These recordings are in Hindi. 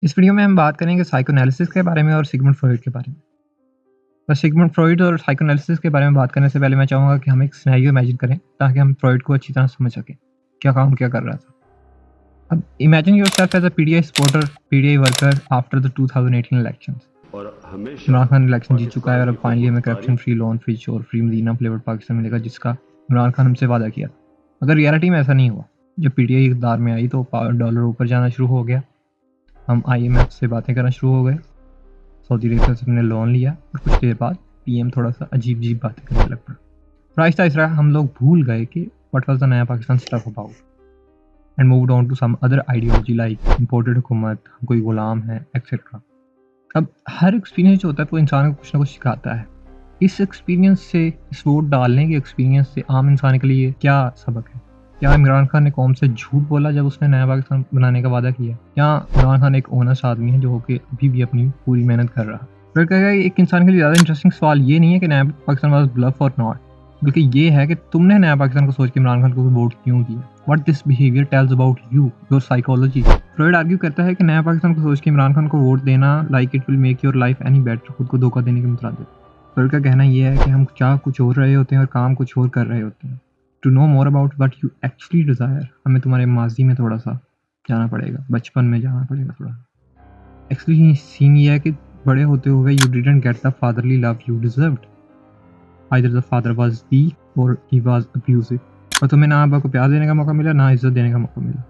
इस वीडियो में हम बात करेंगे साइकोएनालिसिस के बारे में और सिगमंड फ्रॉइड के बारे में। बस सिगमंड फ्रॉइड और साइकोएनालिसिस के बारे में बात करने से पहले मैं चाहूँगा कि हम एक सिनेरियो इमेजिन करें ताकि हम फ्रॉइड को अच्छी तरह समझ सकें, क्या कर रहा था। अब imagine yourself as a PDI supporter, PDI worker after the 2018 elections. Imran Khan election जीत चुका है और अब फाइनली हमें करप्शन फ्री, लोन फ्री और फ्री मदीना फ्लेवर्ड पाकिस्तान मिलेगा, जिसका इमरान खान हमसे वादा किया। अगर रियलिटी में ऐसा नहीं हुआ, जब पीडीआई इक़्तिदार में आई तो डॉलर ऊपर जाना शुरू हो गया, हम IMF से बातें करना शुरू हो गए, सऊदी अरेबिया से हमने लोन लिया और कुछ देर बाद पीएम थोड़ा सा अजीब बातें करने लग पड़ा। राइस आहिस्ता हम लोग भूल गए कि व्हाट वाज द नया Pakistan stuff about and moved on to some other ideology like imported हुकूमत, कोई गुलाम है एक्सेट्रा। अब हर एक्सपीरियंस जो होता है वो इंसान को कुछ ना कुछ सिखाता है। इस एक्सपीरियंस से, इस वोट डालने के एक्सपीरियंस से आम इंसान के लिए क्या सबक है? क्या इमरान खान ने कौम से झूठ बोला जब उसने नया पाकिस्तान बनाने का वादा किया? क्या इमरान खान एक ऑनेस्ट आदमी है जो कि अभी भी अपनी पूरी मेहनत कर रहा है? फिर कहेगा एक इंसान के लिए ज़्यादा इंटरेस्टिंग सवाल ये नहीं है कि नया पाकिस्तान वाज ब्लफ और नॉट, बल्कि ये है कि तुमने नया पाकिस्तान को सोच के इमरान खान को वोट क्यों दिया? What this behaviour tells about you, your psychology. Freud argue करता है कि नया पाकिस्तान को सोच के इमरान खान को वोट देना like it will make your life any better, खुद को धोखा देने के मुताबिक। फ्रॉइड का कहना यह है कि हम क्या कुछ और रहे होते हैं और काम कुछ और कर रहे होते हैं। To know more about what you actually desire, हमें तुम्हारे माजी में थोड़ा सा जाना पड़ेगा, बचपन में जाना पड़ेगा थोड़ा। एक्चुअली सीन ये है कि बड़े होते हुए you didn't get the fatherly love you deserved, either the father was weak और ही वाज अब्यूसिव। और तुम्हें ना आपको प्यार देने का मौका मिला, ना इज्जत देने का मौका मिला।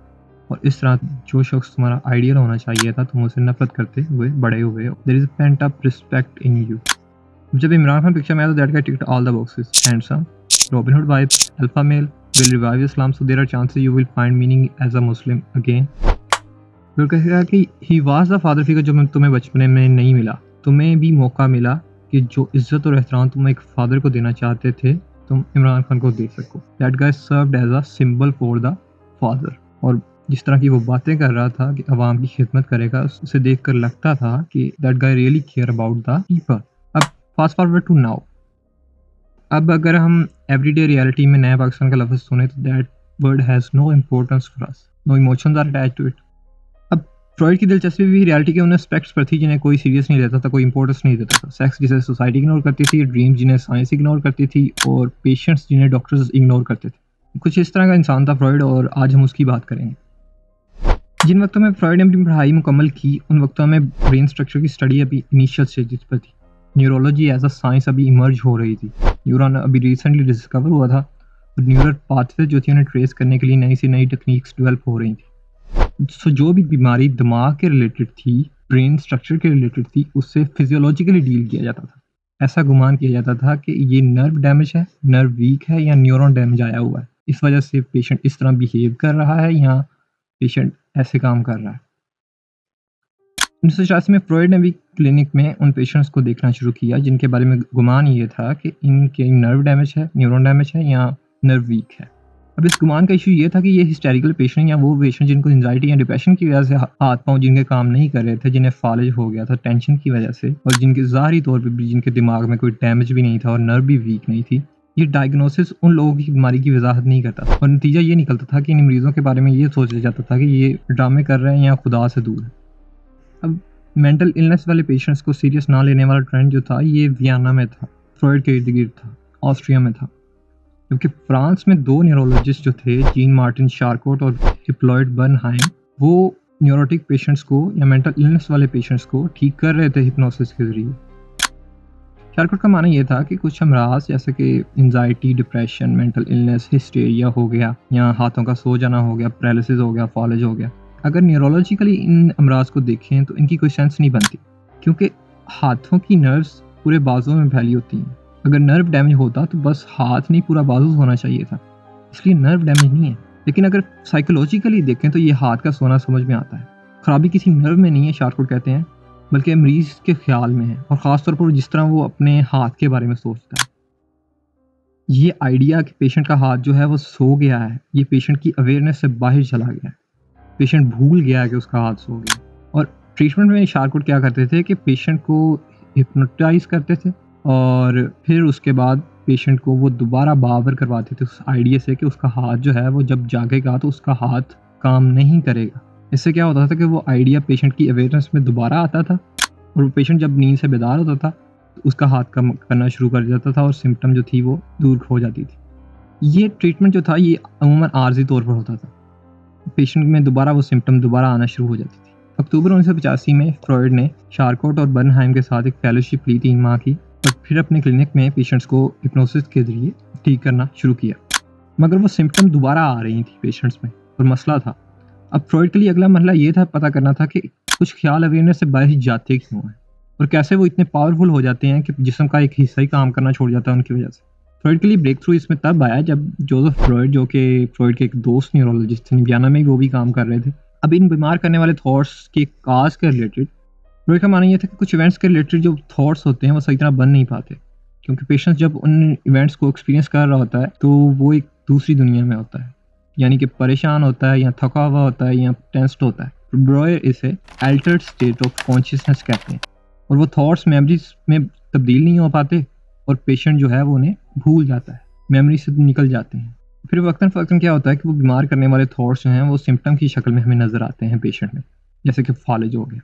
और इस तरह जो शख्स तुम्हारा आइडियल होना चाहिए था, तुम उसे नफरत करते हुए बड़े हुए। There is pent up respect in you. जब इमरान खान पिक्चर में आया तो that guy ticked all the boxes, handsome, Robin Hood vibes, alpha male, will revive Islam, so there are chances you will find meaning as a Muslim again. फिर कहेगा कि he was the father figure जो तुम्हें बचपन में नहीं मिला, तुम्हें भी मौका मिला कि जो इज्जत और एहतराम तुम एक फादर को देना चाहते थे, तुम इमरान खान को दे सको। That guy served as a symbol for the father. और जिस तरह की वो बातें कर रहा था कि अवाम की खिदमत करेगा, उसे देखकर लगता था कि that guy really care about the people. अब fast forward to now. अब अगर हम एवरीडे रियलिटी में नया पाकिस्तान का लफ्ज़ सुने तो that word has no importance for us, no emotions are attached to it. अब फ्रॉइड की दिलचस्पी भी रियलिटी के उन एस्पेक्ट्स पर थी जिन्हें कोई सीरियस नहीं लेता था, कोई इंपॉर्टेंस नहीं देता था। सेक्स जिसे सोसाइटी इग्नोर करती थी, ड्रीम्स जिन्हें साइंस इग्नोर करती थी, और पेशेंट्स जिन्हें डॉक्टर्स इग्नोर करते थे। कुछ इस तरह का इंसान था फ्रॉइड, और आज हम उसकी बात करेंगे। जिन वक्तों में फ्रॉइड ने अपनी पढ़ाई मुकम्मल की, उन वक्तों में ब्रेन स्ट्रक्चर की स्टडी अभी इनिशियल स्टेजेस पर थी। न्यूरोलॉजी एज अ साइंस अभी इमर्ज हो रही थी। न्यूरॉन अभी रिसेंटली डिस्कवर हुआ था और न्यूरल पाथवे जो थी उन्हें ट्रेस करने के लिए नई से नई टेक्निक्स डेवलप हो रही थी। सो जो भी बीमारी दिमाग के रिलेटेड थी, ब्रेन स्ट्रक्चर के रिलेटेड थी, उससे फिजियोलॉजिकली डील किया जाता था। ऐसा गुमान किया जाता था कि ये नर्व डैमेज है, नर्व वीक है, या न्यूरॉन डैमेज आया हुआ है, इस वजह से पेशेंट इस तरह बिहेव कर रहा है या पेशेंट ऐसे काम कर रहा है। 1984 में फ्रॉइड ने भी क्लिनिक में उन पेशेंट्स को देखना शुरू किया जिनके बारे में गुमान ये था कि इनके नर्व डैमेज है, न्यूरॉन डैमेज है, या नर्व वीक है। अब इस गुमान का इशू ये था कि ये हिस्टेरिकल पेशेंट या वो पेशेंट जिनको एंजाइटी या डिप्रेशन की वजह से हाथ पांव जिनके काम नहीं कर रहे थे, जिन्हें फालिज हो गया था टेंशन की वजह से, और जिनके ज़ाहरी तौर पर भी जिनके दिमाग में कोई डैमेज भी नहीं था और नर्व भी वीक नहीं थी, ये डायग्नोसिस उन लोगों की बीमारी की वजाहत नहीं करता था। और नतीजा ये निकलता था कि इन मरीजों के बारे में ये सोचा जाता था कि ये ड्रामे कर रहे हैं या खुदा से दूर है। अब मेंटल इलनेस वाले पेशेंट्स को सीरियस ना लेने वाला ट्रेंड जो था, ये वियना में था, फ्रॉइड के इर्द गिर्द था, ऑस्ट्रिया में था। जबकि फ्रांस में दो न्यूरोलॉजिस्ट जो थे, जीन मार्टिन शार्कोट और हिप्लॉयड बर्नहाइम, वो न्यूरोटिक पेशेंट्स को या मेंटल इलनेस वाले पेशेंट्स को ठीक कर रहे थे हिप्नोसिस के जरिए। शार्कोट का मानना यह था कि कुछ अमराज जैसे कि anxiety, depression, mental illness, hysteria हो गया, या हाथों का सो जाना हो गया, पैरालिसिस हो गया, फॉलेज हो गया, अगर न्यूरोलॉजिकली इन अमराज को देखें तो इनकी कोई सेंस नहीं बनती, क्योंकि हाथों की नर्व्स पूरे बाजुओं में फैली होती हैं। अगर नर्व डैमेज होता तो बस हाथ नहीं, पूरा बाजू होना चाहिए था, इसलिए नर्व डैमेज नहीं है। लेकिन अगर साइकोलॉजिकली देखें तो ये हाथ का सोना समझ में आता है। खराबी किसी नर्व में नहीं है, शार्कोट कहते हैं, बल्कि मरीज के ख्याल में है, और ख़ासतौर पर जिस तरह वो अपने हाथ के बारे में सोचता है। ये आइडिया कि पेशेंट का हाथ जो है वो सो गया है, ये पेशेंट की अवेयरनेस से बाहर चला गया है। पेशेंट भूल गया है कि उसका हाथ सो गया। और ट्रीटमेंट में शार्कोट क्या करते थे कि पेशेंट को हिप्नोटाइज करते थे, और फिर उसके बाद पेशेंट को वो दोबारा बावर करवाते थे उस आइडिया से कि उसका हाथ जो है वो जब जागेगा तो उसका हाथ काम नहीं करेगा। इससे क्या होता था कि वो आइडिया पेशेंट की अवेयरनेस में दोबारा आता था और वो पेशेंट जब नींद से बेदार होता था तो उसका हाथ कम करना शुरू कर देता था और सिम्टम जो थी वो दूर हो जाती थी। ये ट्रीटमेंट जो था ये अमूमन आर्जी तौर पर होता था। पेशेंट में दोबारा वो सिम्टम दोबारा आना शुरू हो जाती थी। अक्टूबर 1985 में फ्रॉयड ने शार्कोट और बर्नहाइम के साथ एक फेलोशिप ली 3 माह की और फिर अपने क्लिनिक में पेशेंट्स को हिप्नोसिस के जरिए ठीक करना शुरू किया। मगर वो सिम्टम दोबारा आ रही थी पेशेंट्स में और मसला था। अब फ्रॉयड के लिए अगला मसला ये था, पता करना था कि कुछ ख्याल अवेयरनेस से बाहर जाते क्यों हैं और कैसे वो इतने पावरफुल हो जाते हैं कि जिस्म का एक हिस्सा ही काम करना छोड़ जाता है उनकी वजह से। फ्रॉयड के लिए ब्रेक थ्रू इसमें तब आया जब जोसेफ फ्रॉयड, जो कि फ्रॉयड के एक दोस्त न्यूरोलॉजिस्ट थे, वियना में वो भी काम कर रहे थे, अब इन बीमार करने वाले थॉट्स के काज के रिलेटेड फ्रॉयड का मानना ये था कि कुछ इवेंट्स के रिलेटेड जो थॉट्स होते हैं वो सही तरह बन नहीं पाते, क्योंकि पेशेंट जब उन इवेंट्स को एक्सपीरियंस कर रहा होता है तो वो एक दूसरी दुनिया में होता है, यानी कि परेशान होता है या थका हुआ होता है या टेंस्ड होता है। ब्रॉयर इसे अल्टर्ड स्टेट ऑफ कॉन्शियसनेस कहते हैं और वो थॉट्स मेमोरीज में तब्दील नहीं हो पाते और पेशेंट जो है वो उन्हें भूल जाता है, मेमोरी से निकल जाते हैं। फिर वक्तन फ़वक्तन क्या होता है कि वो बीमार करने वाले थॉट्स जो हैं वो सिम्पटम की शक्ल में हमें नज़र आते हैं पेशेंट में, जैसे कि फालिज हो गया।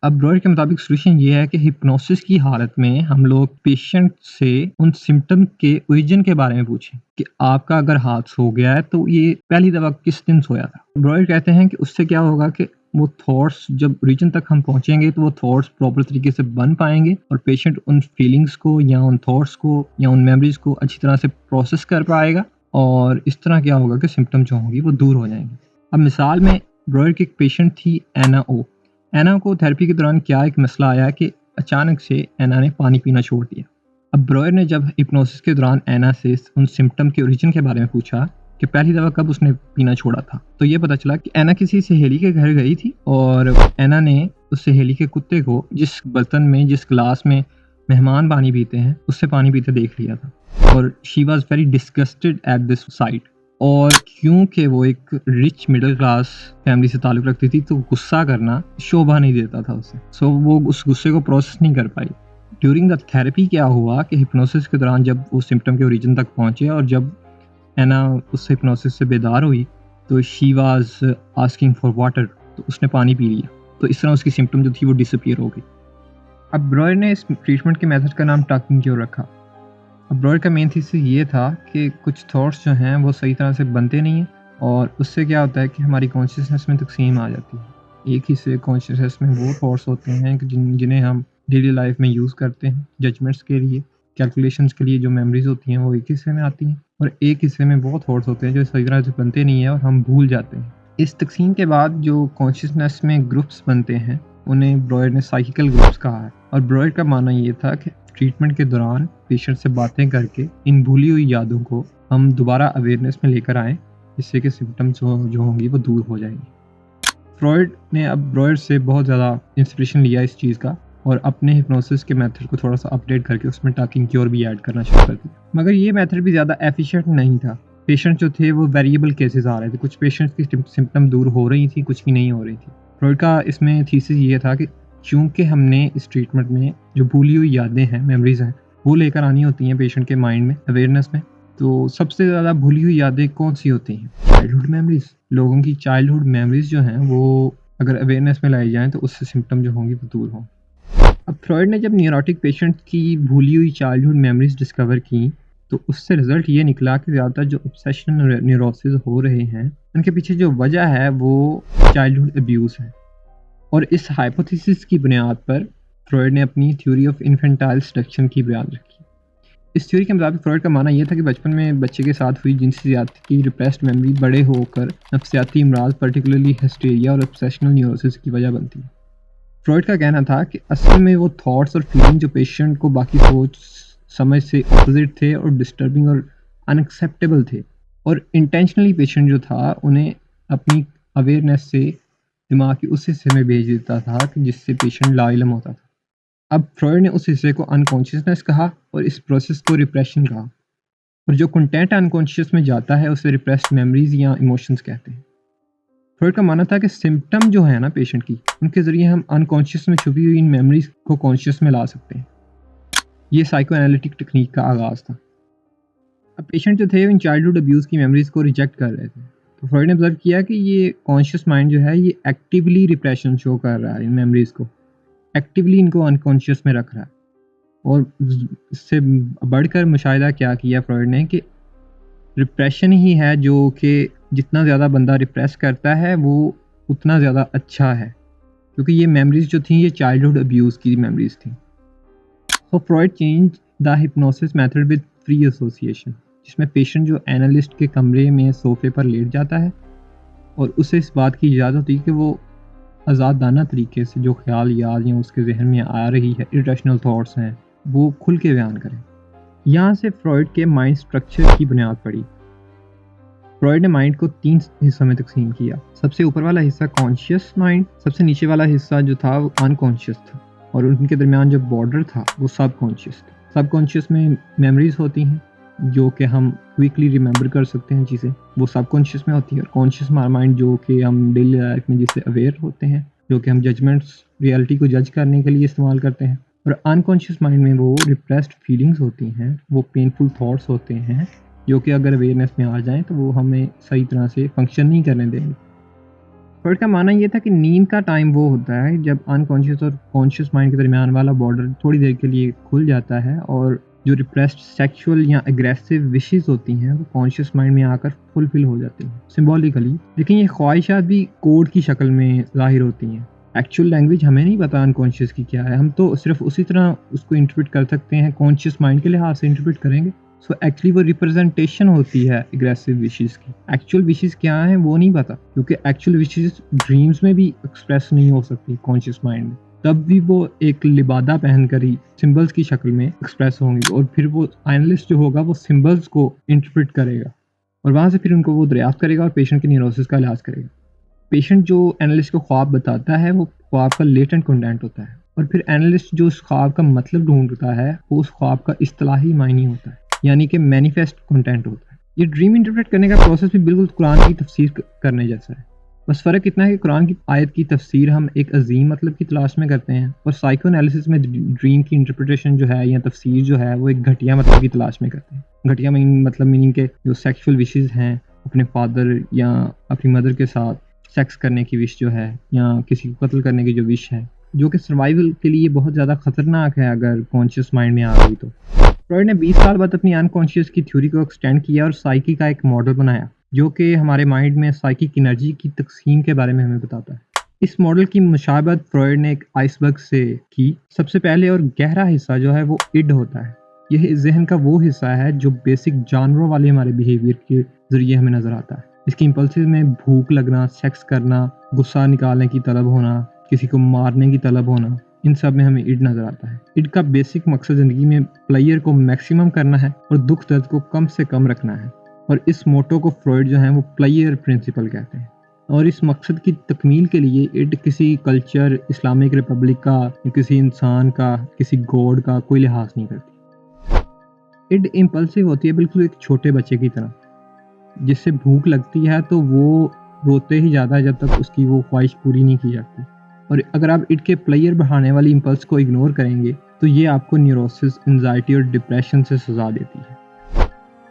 अब ब्रॉयर के मुताबिक सोल्यूशन ये है कि हिप्नोसिस की हालत में हम लोग पेशेंट से उन सिम्पटम के ओरिजिन के बारे में पूछें कि आपका अगर हाथ सो गया है तो ये पहली दफ़ा किस दिन सोया था। ब्रॉयर कहते हैं कि उससे क्या होगा कि वो थॉट्स जब ओरिजिन तक हम पहुंचेंगे तो वो थॉट्स प्रॉपर तरीके से बन पाएंगे और पेशेंट उन फीलिंग्स को या उन थॉट्स को या उन मेमोरीज को अच्छी तरह से प्रोसेस कर पाएगा और इस तरह क्या होगा कि सिम्पटम जो होंगी वो दूर हो जाएंगे। अब मिसाल में ब्रॉयर की एक पेशेंट थी एना ओ। एना को थेरेपी के दौरान क्या एक मसला आया कि अचानक से एना ने पानी पीना छोड़ दिया। अब ब्रॉयर ने जब हिप्नोसिस के दौरान एना से उन सिम्पटम के ओरिजिन के बारे में पूछा कि पहली दफ़ा कब उसने पीना छोड़ा था, तो ये पता चला कि एना किसी सहेली के घर गई थी और एना ने उस सहेली के कुत्ते को जिस बर्तन में, जिस गिलास में मेहमान पानी पीते हैं, उससे पानी पीते देख लिया था और she was very disgusted at this site. और क्योंकि वो एक रिच मिडिल क्लास फैमिली से ताल्लुक़ रखती थी तो गुस्सा करना शोभा नहीं देता था उसे, सो वो उस गुस्से को प्रोसेस नहीं कर पाई। ड्यूरिंग द थेरेपी क्या हुआ कि हिप्नोसिस के दौरान जब वो सिम्पटम के ओरिजिन तक पहुँचे और जब एना उस हिप्नोसिस से बेदार हुई तो she was asking for water, तो उसने पानी पी लिया, तो इस तरह उसकी सिम्पटम जो थी वो डिसअपीयर हो गई। अब ब्रॉयर ने इस ट्रीटमेंट के मेथड का नाम टॉकिंग क्योर रखा। अब ब्रॉयर का मेन थीसिस ये था कि कुछ थॉट्स जो हैं वो सही तरह से बनते नहीं हैं और उससे क्या होता है कि हमारी कॉन्शियसनेस में तकसीम आ जाती है। एक हिस्से कॉन्शियसनेस में वो थॉट्स होते हैं कि जिन्हें हम डेली लाइफ में यूज़ करते हैं जजमेंट्स के लिए, कैलकुलेशंस के लिए। जो मेमोरीज होती हैं वो एक हिस्से में आती हैं और एक हिस्से में वो थॉट्स होते हैं जो सही तरह से बनते नहीं हैं और हम भूल जाते हैं। इस तकसीम के बाद जो कॉन्शियसनेस में ग्रुप्स बनते हैं उन्हें ब्रॉयर ने साइकिकल ग्रुप्स कहा है और ब्रॉयर का मानना ये था कि ट्रीटमेंट के दौरान पेशेंट से बातें करके इन भूली हुई यादों को हम दोबारा अवेयरनेस में लेकर आएँ, जिससे कि सिम्पटम्स जो होंगी वो दूर हो जाएंगी। फ्रॉयड ने अब ब्रॉयर से बहुत ज़्यादा इंस्पिरेशन लिया इस चीज़ का और अपने हिप्नोसिस के मेथड को थोड़ा सा अपडेट करके उसमें टॉकिंग क्योर भी ऐड करना शुरू कर दिया। मगर ये मेथड भी ज़्यादा एफिशिएंट नहीं था। पेशेंट जो थे वो वेरिएबल केसेस आ रहे थे, कुछ पेशेंट्स की सिम्पटम दूर हो रही थी, कुछ की नहीं हो रही थी। फ्रॉयड का इसमें थीसिस ये था कि चूँकि हमने इस ट्रीटमेंट में जो भूली हुई यादें हैं, मेमोरीज़ हैं, वो लेकर आनी होती हैं पेशेंट के माइंड में, अवेयरनेस में, तो सबसे ज़्यादा भूली हुई यादें कौन सी होती हैं? Childhood memories. लोगों की चाइल्डहुड मेमोरीज़ जो हैं वो अगर अवेयरनेस में लाई जाएँ तो उससे सिम्पटम जो होंगी वो दूर हों। अब फ्रॉयड ने जब न्यूरोटिक पेशेंट की भूली हुई चाइल्डहुड मेमोरीज़ डिस्कवर की तो उससे रिज़ल्ट ये निकला कि ज़्यादातर जो ऑब्सेशनल न्यूरोसिस हो रहे हैं उनके पीछे जो वजह है वो चाइल्डहुड अब्यूज़ है। और इस हाइपोथेसिस की बुनियाद पर फ्रॉयड ने अपनी थ्योरी ऑफ इन्फेंटाइल सेडक्शन की बुनियाद रखी। इस थ्योरी के मुताबिक फ्रॉयड का मानना यह था कि बचपन में बच्चे के साथ हुई जिनसी ज़्यादती की रिप्रेस्ड मेमोरी बड़े होकर नफ्सियाती अमराज, पर्टिकुलरली हिस्टीरिया और ऑब्सेशनल न्यूरोसिस की वजह बनती है। फ्रॉयड का कहना था कि असल में वो थॉट्स और फीलिंग जो पेशेंट को बाकी सोच समझ से ऑपोजिट थे और डिस्टर्बिंग और अनएक्सेप्टेबल थे और इंटेंशनली पेशेंट जो था उन्हें अपनी अवेयरनेस से दिमाग के उस हिस्से में भेज देता था कि जिससे पेशेंट लाइलम होता था। अब फ्रॉयड ने उस हिस्से को अनकॉन्शियसनेस कहा और इस प्रोसेस को रिप्रेशन कहा और जो कंटेंट अनकॉन्शियस में जाता है उसे रिप्रेस्ड मेमोरीज या इमोशंस कहते हैं। फ्रॉयड का मानना था कि सिम्पटम जो है ना पेशेंट की, उनके ज़रिए हम अनकॉन्शियस में छुपी हुई इन मेमोरीज को कॉन्शियस में ला सकते हैं। ये साइको एनालिटिक टेक्निक का आगाज़ था। अब पेशेंट जो थे इन चाइल्डहुड अब्यूज़ की मेमोरीज को रिजेक्ट कर रहे थे, तो फ्रॉइड ने ऑब्जर्व किया कि ये कॉन्शियस माइंड जो है ये एक्टिवली रिप्रेशन शो कर रहा है इन मेमोरीज को, एक्टिवली इनको अनकॉन्शियस में रख रहा है। और इससे बढ़कर मुशाहिदा क्या किया फ्रॉइड ने कि रिप्रेशन ही है जो कि जितना ज़्यादा बंदा रिप्रेस करता है वो उतना ज़्यादा अच्छा है, क्योंकि ये मेमोरीज जो थी ये चाइल्डहुड अब्यूज़ की मेमोरीज थी। तो Freud change the hypnosis method with free association, जिसमें पेशेंट जो एनालिस्ट के कमरे में सोफे पर लेट जाता है और उसे इस बात की इजाज़त होती है कि वो आज़ादाना तरीके से जो ख्याल याद या उसके जहन में आ रही है इरेशनल थॉट्स हैं वो खुल के बयान करें। यहाँ से फ्रॉइड के माइंड स्ट्रक्चर की बुनियाद पड़ी। फ्रॉइड ने माइंड को 3 हिस्सों में तकसीम किया। सबसे ऊपर वाला हिस्सा कॉन्शियस माइंड, सबसे नीचे वाला हिस्सा जो था वो अनकॉन्शियस था, और उनके दरमियान जो बॉर्डर था वो सब कॉन्शियस था। सब कॉन्शियस में मेमोरीज होती हैं जो कि हम क्विकली रिमेंबर कर सकते हैं चीज़ें, वो सब कॉन्शियस में होती है। और कॉन्शियस माइंड जो कि हम डेली लाइफ में जिससे अवेयर होते हैं, जो कि हम जजमेंट्स रियलिटी को जज करने के लिए इस्तेमाल करते हैं। और अनकॉन्शियस माइंड में वो रिप्रेस्ड फीलिंग्स होती हैं, वो पेनफुल थॉट्स होते हैं जो कि अगर अवेयरनेस में आ जाएं तो वो हमें सही तरह से फंक्शन नहीं करने देंगे। फ्रॉइड का मानना ये था कि नींद का टाइम वो होता है जब अनकॉन्शियस और कॉन्शियस माइंड के दरमियान वाला बॉर्डर थोड़ी देर के लिए खुल जाता है और जो रिप्रेस्ड सेक्सुअल या एग्रेसिव विशेस होती हैं वो कॉन्शियस माइंड में आकर फुलफिल हो जाती हैं सिंबॉलिकली। लेकिन ये ख्वाहिशात भी कोड की शक्ल में जाहिर होती हैं। एक्चुअल लैंग्वेज हमें नहीं पता अनकॉन्शियस की क्या है, हम तो सिर्फ उसी तरह उसको इंटरप्रेट कर सकते हैं, कॉन्शियस माइंड के लिहाज से इंटरप्रेट करेंगे। सो एक्चुअली वो रिप्रेजेंटेशन होती है एग्रेसिव विशेस की। एक्चुअल विशेस क्या है वो नहीं पता, क्योंकि एक्चुअल विशेस ड्रीम्स में भी एक्सप्रेस नहीं हो सकती कॉन्शियस माइंड में, तब भी वो एक लिबादा पहनकर ही सिंबल्स की शक्ल में एक्सप्रेस होंगी। और फिर वो एनालिस्ट जो होगा वो सिंबल्स को इंटरप्रेट करेगा और वहाँ से फिर उनको वो दरियाफ्त करेगा और पेशेंट की न्यूरोसिस का इलाज करेगा। पेशेंट जो एनालिस्ट को ख्वाब बताता है वो ख्वाब का लेटेंट कंटेंट होता है, और फिर एनालिस्ट जो उस ख्वाब का मतलब ढूंढता है वो उस ख्वाब का इस्तिलाही मायने होता है, यानी कि मैनिफेस्ट कंटेंट होता है। ये ड्रीम इंटरप्रेट करने का प्रोसेस भी बिल्कुल कुरान की तफसीर करने जैसा है, बस फ़र्क इतना है कि कुरान की आयत की तफसीर हम एक अजीम मतलब की तलाश में करते हैं, और साइको एनालिसिस में ड्रीम की इंटरप्रिटेशन जो है या तफसीर जो है वो एक घटिया मतलब की तलाश में करते हैं। घटिया मतलब मीनिंग के जो सेक्सुअल विशेज़ हैं, अपने फादर या अपनी मदर के साथ सेक्स करने की विश जो है, या किसी को कत्ल करने की जो विश है, जो कि सर्वाइवल के लिए बहुत ज़्यादा ख़तरनाक है अगर कॉन्शियस माइंड में आ गई तो। फ्रॉइड ने 20 साल बाद अपनी अनकॉन्शियस की थ्योरी को एक्सटेंड किया और साइकी का एक मॉडल बनाया जो कि हमारे माइंड में साइकिक एनर्जी की तकसीम के बारे में हमें बताता है। इस मॉडल की मुशाबहत फ्रॉइड ने एक आइसबर्ग से की। सबसे पहले और गहरा हिस्सा जो है वो इड होता है। यह जहन का वो हिस्सा है जो बेसिक जानवरों वाले हमारे बिहेवियर के ज़रिए हमें नज़र आता है। इसकी इम्पल्सिव में भूख लगना, सेक्स करना, गुस्सा निकालने की तलब होना, किसी को मारने की तलब होना, इन सब में हमें इड नज़र आता है। इड का बेसिक मकसद ज़िंदगी में प्लेयर को मैक्सिमम करना है और दुख दर्द को कम से कम रखना है, और इस मोटो को फ्रॉइड जो है वो प्लेयर प्रिंसिपल कहते हैं। और इस मकसद की तकमील के लिए इड किसी कल्चर, इस्लामिक रिपब्लिक का, किसी इंसान का, किसी गॉड का कोई लिहाज नहीं करती। इड इम्पल्सिव होती है बिल्कुल एक छोटे बच्चे की तरह, जिससे भूख लगती है तो वो रोते ही ज़्यादा है जब तक उसकी वो ख्वाहिश पूरी नहीं की जाती। और अगर आप इड के प्लेयर बढ़ाने वाली इम्पल्स को इग्नोर करेंगे तो ये आपको न्यूरोसिस, एंजाइटी और डिप्रेशन से सजा देती है।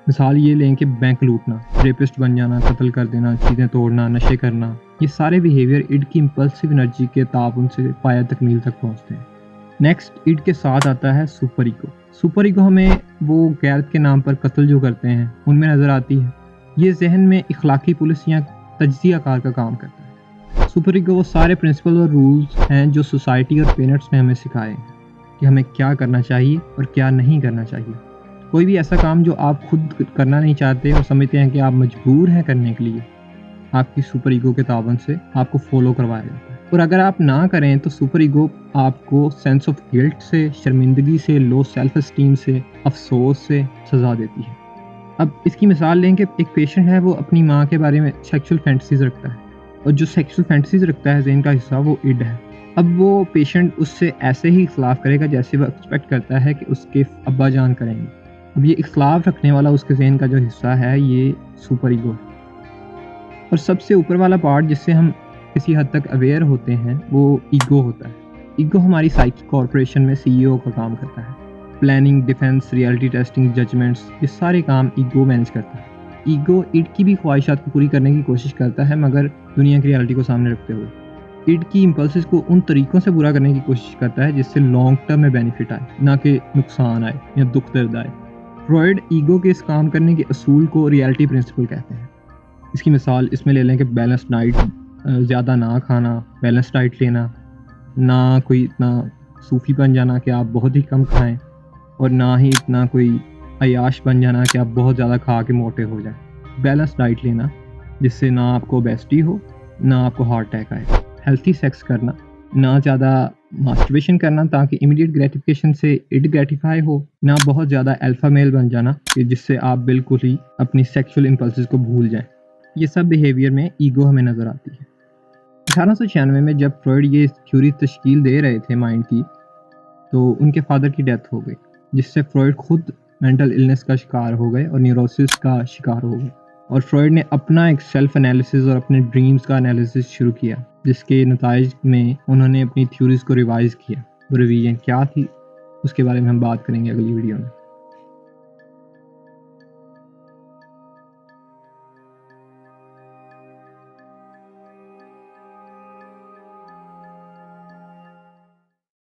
मिसाल ये लें कि बैंक लूटना, रेपिस्ट बन जाना, कत्ल कर देना, चीज़ें तोड़ना, नशे करना, ये सारे बिहेवियर इड की इम्पल्सिव एनर्जी के ताउन से पाया तकमील तक पहुँचते हैं। नेक्स्ट इड के साथ आता है सुपर ईगो। सुपर ईगो हमें वो गैरत के नाम पर कत्ल जो करते हैं उनमें नज़र आती है। ये जहन में इखलाकी पुलिस या तज्जिया कार का काम करता है। सुपर ईगो वो सारे प्रिंसिपल और रूल्स हैं जो सोसाइटी और पेरेंट्स ने हमें सिखाए हैं कि हमें क्या करना चाहिए और क्या नहीं करना चाहिए। कोई भी ऐसा काम जो आप खुद करना नहीं चाहते और समझते हैं कि आप मजबूर हैं करने के लिए, आपकी सुपर ईगो के तावन से आपको फॉलो करवाया जाता है। और अगर आप ना करें तो सुपर ईगो आपको सेंस ऑफ गिल्ट से, शर्मिंदगी से, लो सेल्फ एस्टीम से, अफसोस से सजा देती है। अब इसकी मिसाल लें कि एक पेशेंट है, वो अपनी माँ के बारे में सेक्सुअल फैंटेसीज रखता है, और जो सेक्सुअल फैंटेसीज रखता है ज़हन का हिस्सा वो इड है। अब वो पेशेंट उससे ऐसे ही इख्लाफ करेगा जैसे वो एक्सपेक्ट करता है कि उसके अब्बा जान करेंगे। अब ये इख्लाफ रखने वाला उसके ज़हन का जो हिस्सा है ये सुपर ईगो है। और सबसे ऊपर वाला पार्ट जिससे हम किसी हद तक अवेयर होते हैं वो ईगो होता है। ईगो हमारी साइकी कॉर्पोरेशन में CEO का काम करता है। Planning, defence, reality testing, judgements, ये सारे काम ईगो मैनेज करता है। ईगो इड की भी ख्वाहिशात को पूरी करने की कोशिश करता है, मगर दुनिया की रियलिटी को सामने रखते हुए। इड की इम्पल्सेस को उन तरीकों से पूरा करने की कोशिश करता है जिससे लॉन्ग टर्म में बेनिफिट आए, ना कि नुकसान आए या दुख दर्द आए। फ्रॉइड ईगो के इस काम करने के असूल को रियलिटी प्रिंसिपल कहते हैं। इसकी मिसाल इसमें ले लें कि बैलेंस डाइट, ज़्यादा ना खाना, बैलेंस डाइट लेना, ना कोई इतना सूफी बन जाना कि आप बहुत ही कम खाएं, और ना ही इतना कोई अयाश बन जाना कि आप बहुत ज़्यादा खा के मोटे हो जाएं। बैलेंस डाइट लेना जिससे ना आपको ओबेसिटी हो, ना आपको हार्ट अटैक आए। हेल्थी सेक्स करना, ना ज़्यादा मास्टरबेशन करना ताकि इमीडिएट ग्रेटिफिकेशन से इड ग्रेटिफाई हो, ना बहुत ज़्यादा अल्फा मेल बन जाना कि जिससे आप बिल्कुल ही अपनी सेक्सुअल इम्पल्सेस को भूल जाएं। ये सब बिहेवियर में ईगो हमें नज़र आती है। 1896 में जब फ्रॉइड ये थ्योरी तश्कील दे रहे थे माइंड की, तो उनके फादर की डेथ हो गई, जिससे फ्रॉइड खुद मेंटल इलनेस का शिकार हो गए और न्यूरोसिस का शिकार हो गए। और फ्रॉइड ने अपना एक सेल्फ एनालिसिस और अपने ड्रीम्स का एनालिसिस शुरू किया, जिसके नताइज में उन्होंने अपनी थ्योरीज को रिवाइज किया। वो रिवीजन क्या थी उसके बारे में हम बात करेंगे अगली वीडियो में।